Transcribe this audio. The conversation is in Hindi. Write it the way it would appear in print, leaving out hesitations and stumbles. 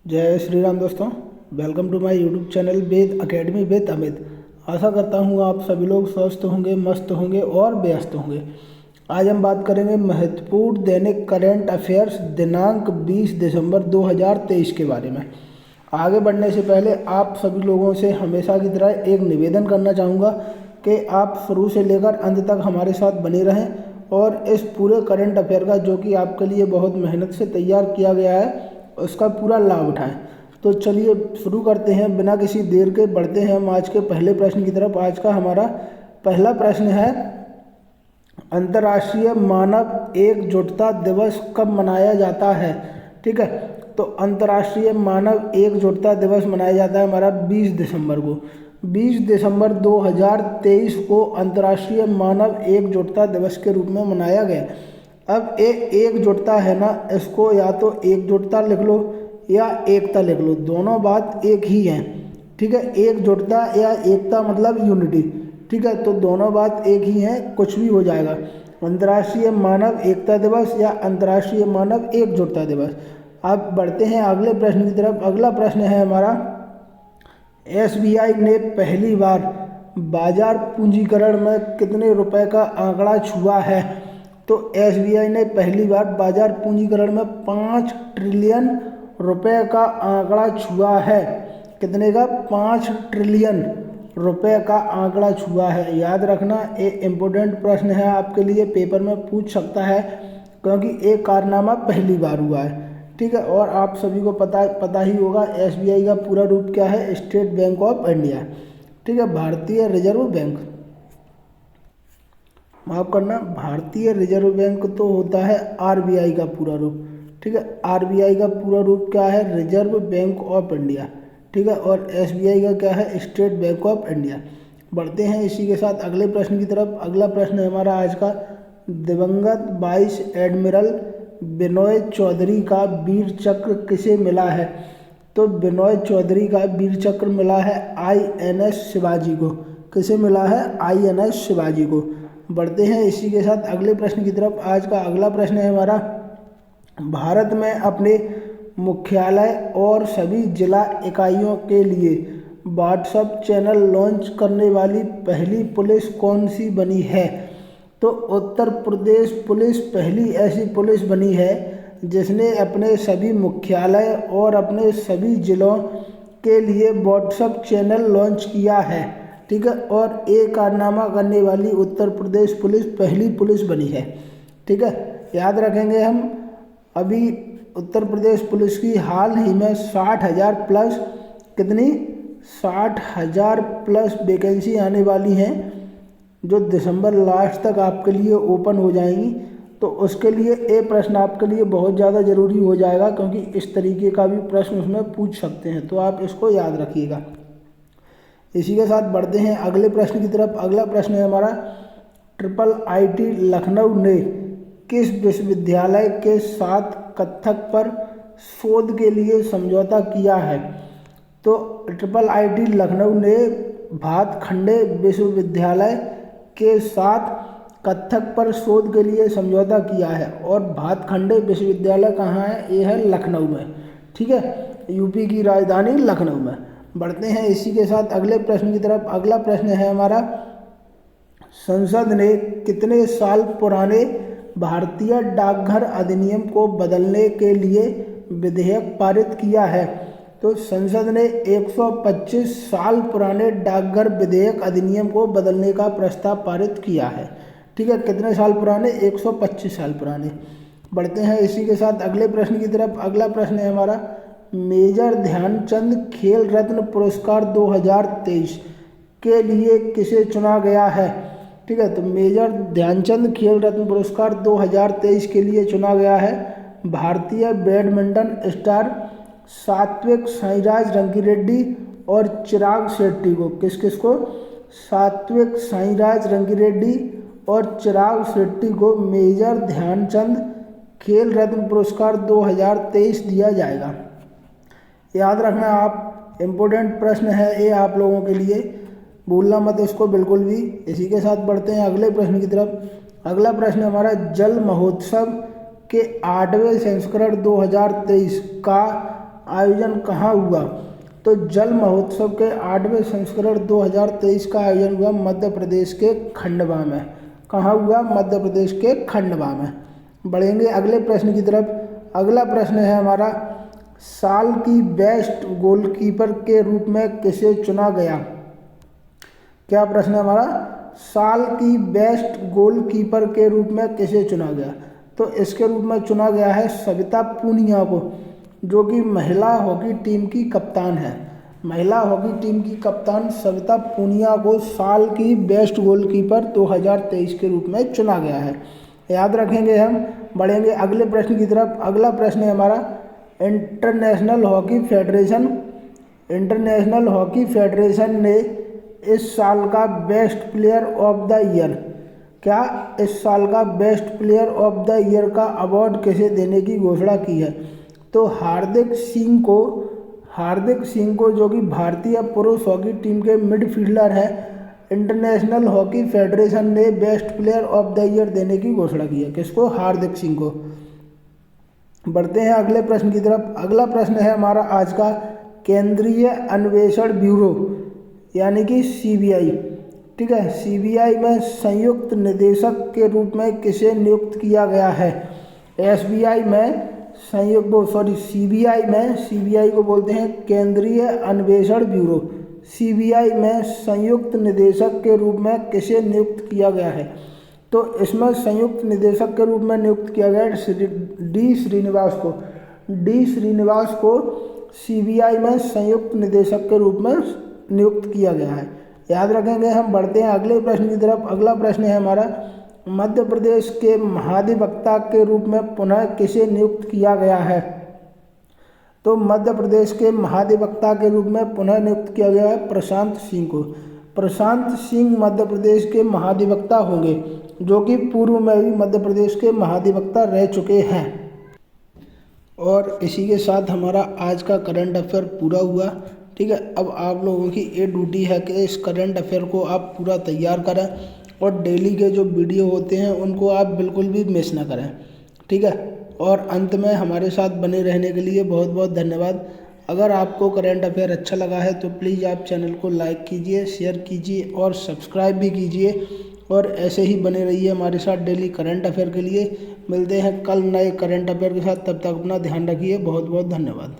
जय श्री राम दोस्तों। Welcome to my YouTube channel Ved Academy with Amit. आशा करता हूँ आप सभी लोग स्वस्थ होंगे, मस्त होंगे और व्यस्त होंगे। आज हम बात करेंगे महत्वपूर्ण दैनिक करंट अफेयर्स दिनांक 20 दिसंबर 2023 के बारे में। आगे बढ़ने से पहले आप सभी लोगों से हमेशा की तरह एक निवेदन करना चाहूँगा कि आप शुरू से लेकर अंत तक हमारे साथ बने रहें और इस पूरे करंट अफेयर का, जो कि आपके लिए बहुत मेहनत से तैयार किया गया है, उसका पूरा लाभ उठाएं। तो चलिए शुरू करते हैं बिना किसी देर के। बढ़ते हैं हम आज के पहले प्रश्न की तरफ। आज का हमारा पहला प्रश्न है, अंतर्राष्ट्रीय मानव एकजुटता दिवस कब मनाया जाता है? ठीक है, तो अंतर्राष्ट्रीय मानव एकजुटता दिवस मनाया जाता है हमारा 20 दिसंबर को। 20 दिसंबर 2023 को अंतर्राष्ट्रीय मानव एकजुटता दिवस के रूप में मनाया गया। अब एकजुटता है ना, इसको या तो एकजुटता लिख लो या एकता लिख लो, दोनों बात एक ही है। ठीक है, एकजुटता या एकता मतलब यूनिटी। ठीक है, तो दोनों बात एक ही है, कुछ भी हो जाएगा। अंतर्राष्ट्रीय मानव एकता दिवस या अंतर्राष्ट्रीय मानव एकजुटता दिवस। अब बढ़ते हैं अगले प्रश्न की तरफ। अगला प्रश्न है हमारा, एसबीआई ने पहली बार बाजार पूंजीकरण में कितने रुपए का आंकड़ा छुआ है? तो एसबीआई ने पहली बार बाजार पूंजीकरण में 5 ट्रिलियन रुपए का आंकड़ा छुआ है। कितने का? 5 ट्रिलियन रुपए का आंकड़ा छुआ है। याद रखना, ये इम्पोर्टेंट प्रश्न है आपके लिए, पेपर में पूछ सकता है क्योंकि एक कारनामा पहली बार हुआ है। ठीक है, और आप सभी को पता ही होगा एसबीआई का पूरा रूप क्या है, स्टेट बैंक ऑफ इंडिया। ठीक है, भारतीय रिजर्व बैंक, माफ करना, भारतीय रिजर्व बैंक तो होता है आरबीआई का पूरा रूप। ठीक है, आरबीआई का पूरा रूप क्या है? Reserve bank of India. ठीक है, और एसबीआई का क्या है? State bank of India. बढ़ते हैं इसी के साथ अगले प्रश्न की तरफ। अगला प्रश्न है हमारा आज का, दिवंगत वाइस एडमिरल बिनोय चौधरी का वीर चक्र किसे मिला है? तो बिनोय चौधरी का वीर चक्र मिला है आईएनएस शिवाजी को। किसे मिला है? आईएनएस शिवाजी को। बढ़ते हैं इसी के साथ अगले प्रश्न की तरफ। आज का अगला प्रश्न है हमारा, भारत में अपने मुख्यालय और सभी जिला इकाइयों के लिए व्हाट्सएप चैनल लॉन्च करने वाली पहली पुलिस कौन सी बनी है? तो उत्तर प्रदेश पुलिस पहली ऐसी पुलिस बनी है जिसने अपने सभी मुख्यालय और अपने सभी जिलों के लिए व्हाट्सएप चैनल लॉन्च किया है। ठीक है, और एक कारनामा करने वाली उत्तर प्रदेश पुलिस पहली पुलिस बनी है। ठीक है, याद रखेंगे हम। अभी उत्तर प्रदेश पुलिस की हाल ही में 60,000 प्लस, कितनी? 60,000 प्लस वैकेंसी आने वाली हैं जो दिसंबर लास्ट तक आपके लिए ओपन हो जाएंगी। तो उसके लिए ये प्रश्न आपके लिए बहुत ज़्यादा ज़रूरी हो जाएगा क्योंकि इस तरीके का भी प्रश्न उसमें पूछ सकते हैं, तो आप इसको याद रखिएगा। इसी के साथ बढ़ते हैं अगले प्रश्न की तरफ। अगला प्रश्न है हमारा, ट्रिपल आईटी लखनऊ ने किस विश्वविद्यालय के साथ कथक पर शोध के लिए समझौता किया है? तो ट्रिपल आईटी लखनऊ ने भातखंडे विश्वविद्यालय के साथ कथक पर शोध के लिए समझौता किया है। और भातखंडे विश्वविद्यालय कहाँ है? ये है लखनऊ में। ठीक है, यूपी की राजधानी लखनऊ में। बढ़ते हैं इसी के साथ अगले प्रश्न की तरफ। अगला प्रश्न है हमारा, संसद ने कितने साल पुराने भारतीय डाकघर अधिनियम को बदलने के लिए विधेयक पारित किया है? तो संसद ने 125 साल पुराने डाकघर विधेयक अधिनियम को बदलने का प्रस्ताव पारित किया है। ठीक है, कितने साल पुराने? 125 साल पुराने। बढ़ते हैं इसी के साथ अगले प्रश्न की तरफ। अगला प्रश्न है हमारा, मेजर ध्यानचंद खेल रत्न पुरस्कार 2023 के लिए किसे चुना गया है? ठीक है, तो मेजर ध्यानचंद खेल रत्न पुरस्कार 2023 के लिए चुना गया है भारतीय बैडमिंटन स्टार सात्विक साईराज रंकीरेड्डी और चिराग शेट्टी को। किस किस को? सात्विक साईराज रंकीरेड्डी और चिराग शेट्टी को मेजर ध्यानचंद खेल रत्न पुरस्कार 2023 दिया जाएगा। याद रखना आप, इम्पोर्टेंट प्रश्न है ये आप लोगों के लिए, भूलना मत इसको बिल्कुल भी। इसी के साथ बढ़ते हैं अगले प्रश्न की तरफ। अगला प्रश्न हमारा, जल महोत्सव के 8वें संस्करण 2023 का आयोजन कहाँ हुआ? तो जल महोत्सव के 8वें संस्करण 2023 का आयोजन हुआ मध्य प्रदेश के खंडवा में। कहाँ हुआ? मध्य प्रदेश के खंडवा में। बढ़ेंगे अगले प्रश्न की तरफ। अगला प्रश्न है हमारा, साल की बेस्ट गोलकीपर के रूप में किसे चुना गया? क्या प्रश्न है हमारा? साल की बेस्ट गोलकीपर के रूप में किसे चुना गया? तो इसके रूप में चुना गया है सविता पूनिया को, जो कि महिला हॉकी टीम की कप्तान है। महिला हॉकी टीम की कप्तान सविता पूनिया को साल की बेस्ट गोलकीपर 2023 के रूप में चुना गया है। याद रखेंगे हम। बढ़ेंगे अगले प्रश्न की तरफ। अगला प्रश्न है हमारा, इंटरनेशनल हॉकी फेडरेशन ने इस साल का best player of the year, क्या इस साल का best player of the year का अवार्ड किसे देने की घोषणा की है? तो हार्दिक सिंह को, जो कि भारतीय पुरुष हॉकी टीम के मिडफील्डर है, इंटरनेशनल हॉकी फेडरेशन ने best player of the year देने की घोषणा की है। किसको? हार्दिक सिंह को। बढ़ते हैं अगले प्रश्न की तरफ। अगला प्रश्न है हमारा आज का, केंद्रीय अन्वेषण ब्यूरो यानी कि सीबीआई, ठीक है, सीबीआई में संयुक्त निदेशक के रूप में किसे नियुक्त किया गया है? सीबीआई को बोलते हैं केंद्रीय अन्वेषण ब्यूरो। सीबीआई में संयुक्त निदेशक के रूप में किसे नियुक्त किया गया है? तो इसमें संयुक्त निदेशक के रूप में नियुक्त किया गया है डी श्रीनिवास को सीबीआई में संयुक्त निदेशक के रूप में नियुक्त किया गया है। याद रखेंगे हम। बढ़ते हैं अगले प्रश्न की तरफ। अगला प्रश्न है हमारा, मध्य प्रदेश के महाधिवक्ता के रूप में पुनः किसे नियुक्त किया गया है? तो मध्य प्रदेश के महाधिवक्ता के रूप में पुनः नियुक्त किया गया है प्रशांत सिंह को। प्रशांत सिंह मध्य प्रदेश के महाधिवक्ता होंगे, जो कि पूर्व में भी मध्य प्रदेश के महाधिवक्ता रह चुके हैं। और इसी के साथ हमारा आज का करंट अफेयर पूरा हुआ, ठीक है। अब आप लोगों की ये ड्यूटी है कि इस करंट अफेयर को आप पूरा तैयार करें और डेली के जो वीडियो होते हैं उनको आप बिल्कुल भी मिस ना करें, ठीक है। और अंत में हमारे साथ बने रहने के लिए बहुत बहुत धन्यवाद। अगर आपको करंट अफेयर अच्छा लगा है तो प्लीज़ आप चैनल को लाइक कीजिए, शेयर कीजिए और सब्सक्राइब भी कीजिए। और ऐसे ही बने रहिए हमारे साथ डेली करंट अफेयर के लिए। मिलते हैं कल नए करंट अफेयर के साथ, तब तक अपना ध्यान रखिए। बहुत बहुत धन्यवाद।